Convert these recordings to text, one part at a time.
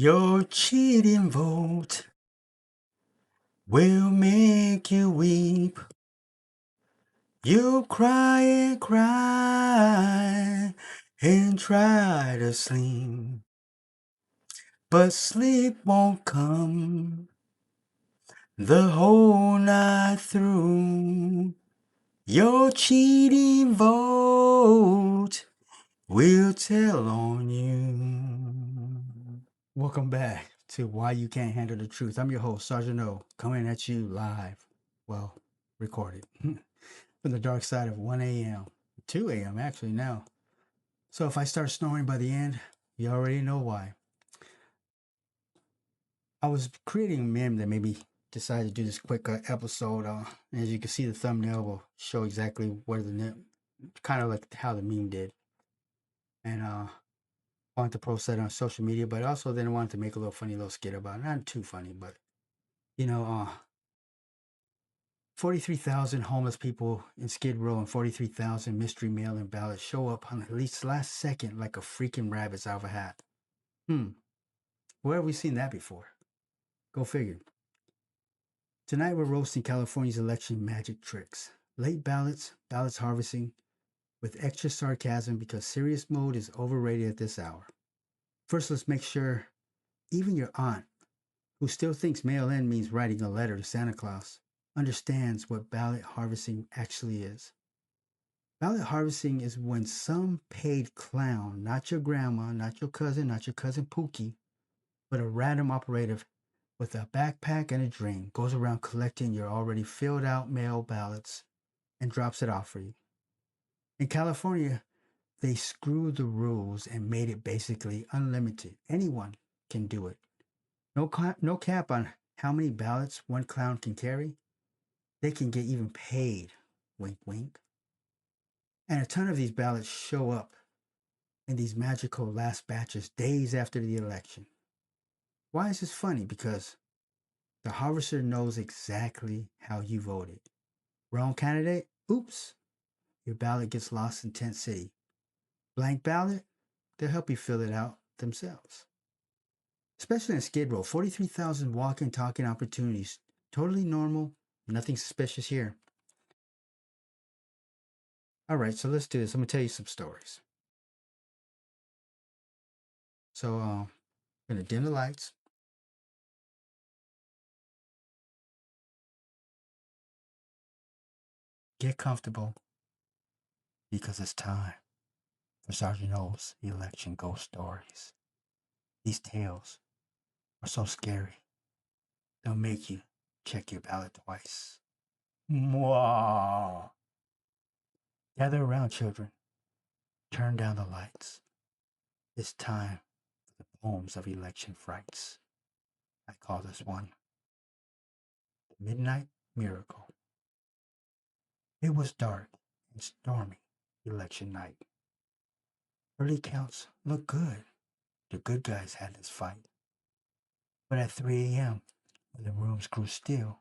Your cheating vote will make you weep. You'll cry and cry and try to sleep, but sleep won't come the whole night through. Your cheating vote will tell on you. Welcome back to Why You Can't Handle the Truth. I'm your host, Sergeant O, coming at you live. Well, recorded from the dark side of 1 a.m. 2 a.m. actually now. So if I start snoring by the end, you already know why. I was creating a meme that maybe decided to do this quick episode. As you can see, the thumbnail will show exactly where the kind of like how the meme did. And wanted to post that on social media, but also then wanted to make a little funny little skit about it. Not too funny, but 43,000 homeless people in Skid Row and 43,000 mystery mail-in ballots show up on at least last second like a freaking rabbit's out of a hat. Where have we seen that before? Go figure. Tonight we're roasting California's election magic tricks. Late ballots, ballots harvesting, with extra sarcasm because serious mode is overrated at this hour. First, let's make sure even your aunt, who still thinks mail-in means writing a letter to Santa Claus, understands what ballot harvesting actually is. Ballot harvesting is when some paid clown, not your grandma, not your cousin Pookie, but a random operative with a backpack and a dream goes around collecting your already filled out mail ballots and drops it off for you. In California, they screwed the rules and made it basically unlimited. Anyone can do it. No cap on how many ballots one clown can carry. They can get even paid. Wink, wink. And a ton of these ballots show up in these magical last batches days after the election. Why is this funny? Because the harvester knows exactly how you voted. Wrong candidate? Oops. Your ballot gets lost in Tent City. Blank ballot? They'll help you fill it out themselves. Especially in Skid Row, 43,000 walking, talking opportunities. Totally normal. Nothing suspicious here. All right, so let's do this. I'm going to tell you some stories. So, I'm going to dim the lights. Get comfortable because it's time for Sergeant O's election ghost stories. These tales are so scary, they'll make you check your ballot twice. Mwah! Gather around, children. Turn down the lights. It's time for the poems of election frights. I call this one The Midnight Miracle. It was dark and stormy election night. Early counts looked good. The good guys had this fight. But at 3 a.m., when the rooms grew still,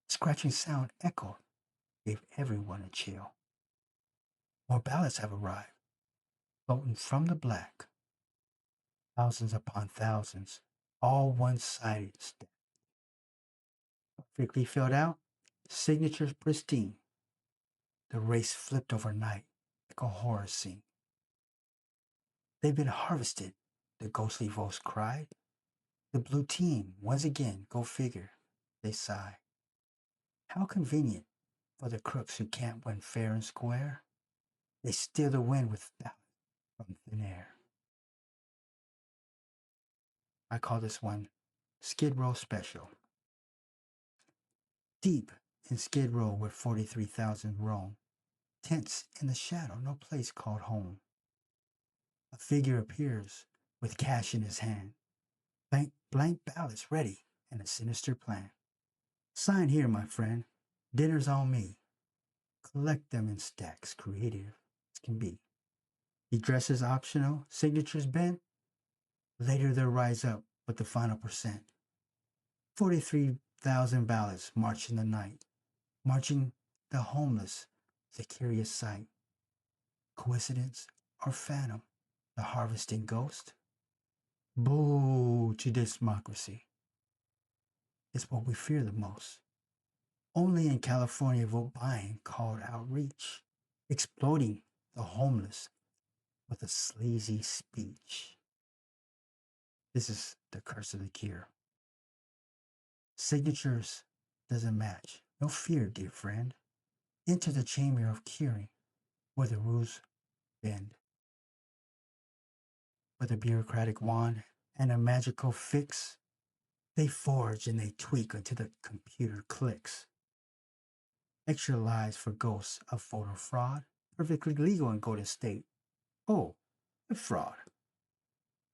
a scratching sound echoed, gave everyone a chill. More ballots have arrived, floating from the black. Thousands upon thousands, all one-sided, perfectly filled out, signatures pristine. The race flipped overnight like a horror scene. They've been harvested, the ghostly voice cried. The blue team, once again, go figure, they sigh. How convenient for the crooks who can't win fair and square. They steal the win with ballots from thin air. I call this one Skid Row Special. Deep in Skid Row where 43,000 roam, tents in the shadow, no place called home. A figure appears with cash in his hand, blank ballots ready and a sinister plan. Sign here, my friend. Dinner's on me. Collect them in stacks, creative as can be. He dresses optional, signatures bent. Later they'll rise up with the final percent. 43,000 ballots march in the night, marching the homeless, the curious sight. Coincidence or phantom, the harvesting ghost? Boo to democracy. It's what we fear the most. Only in California, vote buying called outreach, exploiting the homeless with a sleazy speech. This is the curse of the cure. Signatures doesn't match. No fear, dear friend. Enter the chamber of curing, where the rules bend. With a bureaucratic wand and a magical fix, they forge and they tweak until the computer clicks. Extra lives for ghosts of voter fraud, perfectly legal in Golden State. Oh, a fraud.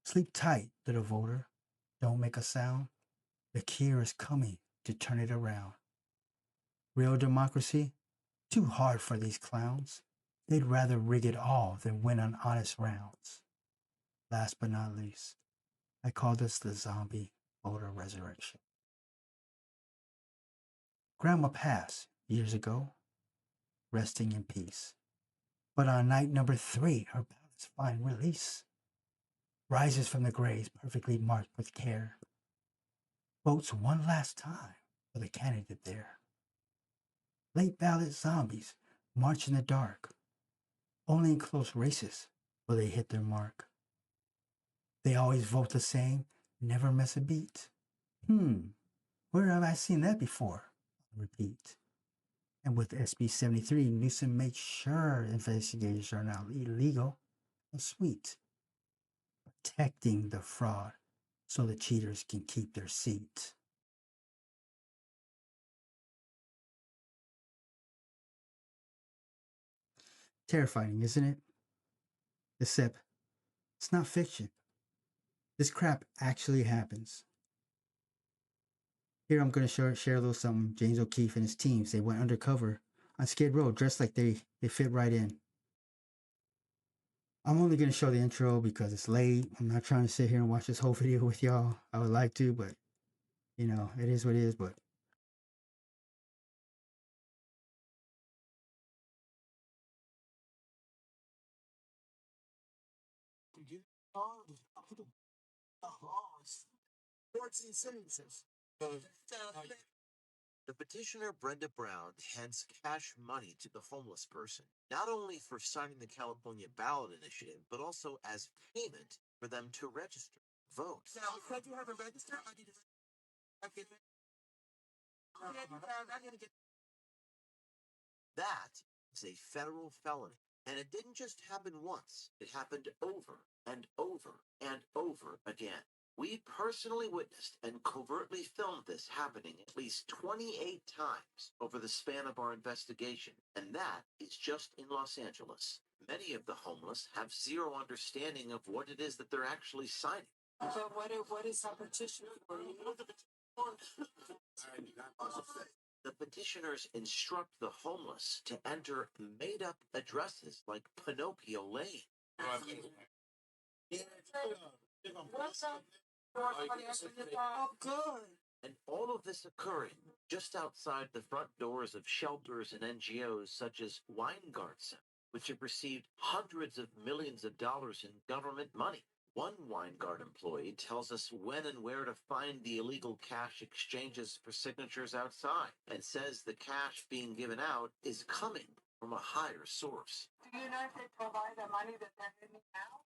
Sleep tight, little voter. Don't make a sound. The cure is coming to turn it around. Real democracy? Too hard for these clowns. They'd rather rig it all than win on honest rounds. Last but not least, I call this the zombie voter resurrection. Grandma passed years ago, resting in peace. But on night number 3, her ballots find release. Rises from the graves, perfectly marked with care. Votes one last time for the candidate there. Late ballot zombies march in the dark. Only in close races will they hit their mark. They always vote the same, never miss a beat. Where have I seen that before? Repeat. And with SB 73, Newsom makes sure investigations are now illegal. Oh, sweet. Protecting the fraud so the cheaters can keep their seat. Terrifying, isn't it? Except it's not fiction. This crap actually happens. Here I'm going to share a little something. James O'Keefe and his teams, they went undercover on Skid Row dressed like they fit right in. I'm only going to show the intro because it's late. I'm not trying to sit here and watch this whole video with y'all. I would like to, but you know, it is what it is. But the petitioner Brenda Brown hands cash money to the homeless person, not only for signing the California Ballot Initiative, but also as payment for them to register, vote. Now, because you haven't registered, I need to. That is a federal felony. And it didn't just happen once, it happened over and over and over again. We personally witnessed and covertly filmed this happening at least 28 times over the span of our investigation, and that is just in Los Angeles. Many of the homeless have zero understanding of what it is that they're actually signing. But what is our petition for? The petitioners instruct the homeless to enter made-up addresses like Pinocchio Lane. And all of this occurring just outside the front doors of shelters and NGOs such as Weingart Center, which have received hundreds of millions of dollars in government money. One Weingart employee tells us when and where to find the illegal cash exchanges for signatures outside, and says the cash being given out is coming from a higher source. Do you know if they provide the money that they're giving out?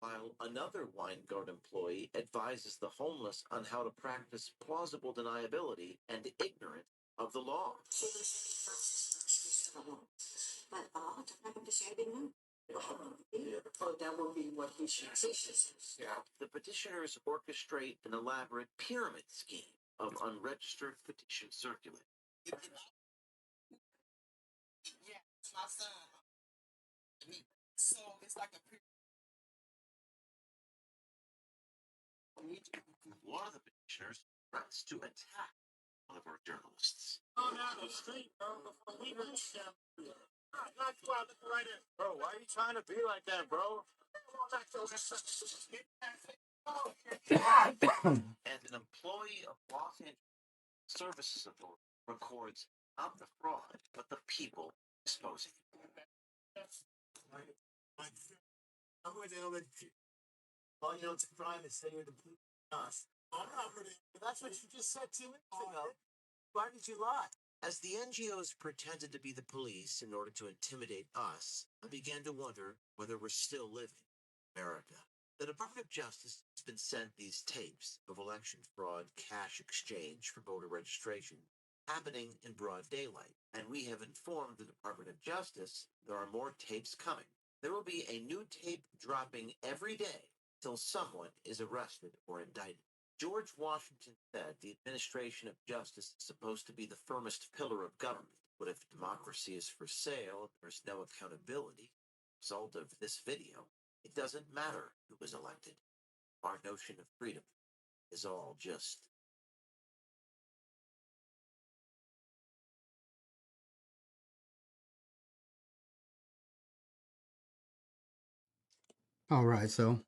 While another Weingart employee advises the homeless on how to practice plausible deniability and ignorance of the law. That will be what he should say. The petitioners orchestrate an elaborate pyramid scheme of unregistered petition circulate. Yeah, it's my son. So it's like a one of the petitioners threats to attack one of our journalists. On down the street, bro, before we reach them. Not you out looking right in. Bro, why are you trying to be like that, bro? And an employee of Los Angeles Services Authority records not the fraud, but the people exposing it. All you know, it's a crime is saying you're the police. I'm not hurting. That's what you just said 2 minutes ago. Why did you lie? As the NGOs pretended to be the police in order to intimidate us, I began to wonder whether we're still living in America. The Department of Justice has been sent these tapes of election fraud cash exchange for voter registration happening in broad daylight, and we have informed the Department of Justice there are more tapes coming. There will be a new tape dropping every day till someone is arrested or indicted. George Washington said the administration of justice is supposed to be the firmest pillar of government. But if democracy is for sale, there's no accountability. Result of this video, it doesn't matter who was elected. Our notion of freedom is all just. All right, so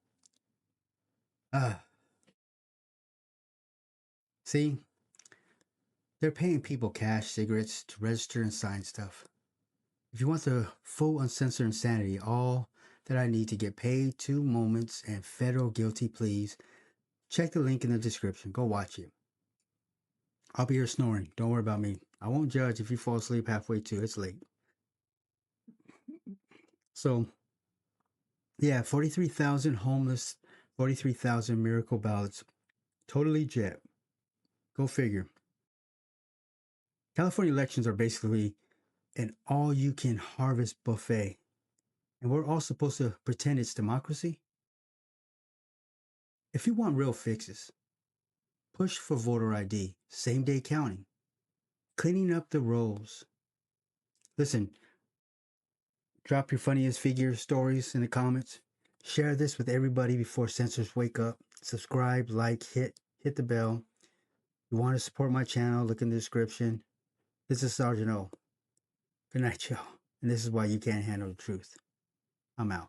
uh see, they're paying people cash cigarettes to register and sign stuff. If you want the full uncensored insanity, all that I need to get paid 2 moments and federal guilty pleas, check the link in the description. Go watch it. I'll be here snoring. Don't worry about me. I won't judge if you fall asleep halfway too. It's late. So, yeah, 43,000 homeless, 43,000 miracle ballots. Totally jet. Go figure. California elections are basically an all you can harvest buffet. And we're all supposed to pretend it's democracy? If you want real fixes, push for voter ID, same day counting, cleaning up the rolls. Listen, drop your funniest figure stories in the comments. Share this with everybody before censors wake up. Subscribe, like, hit the bell. You want to support my channel, look in the description. This is Sergeant O. Good night, y'all. And this is why you can't handle the truth. I'm out.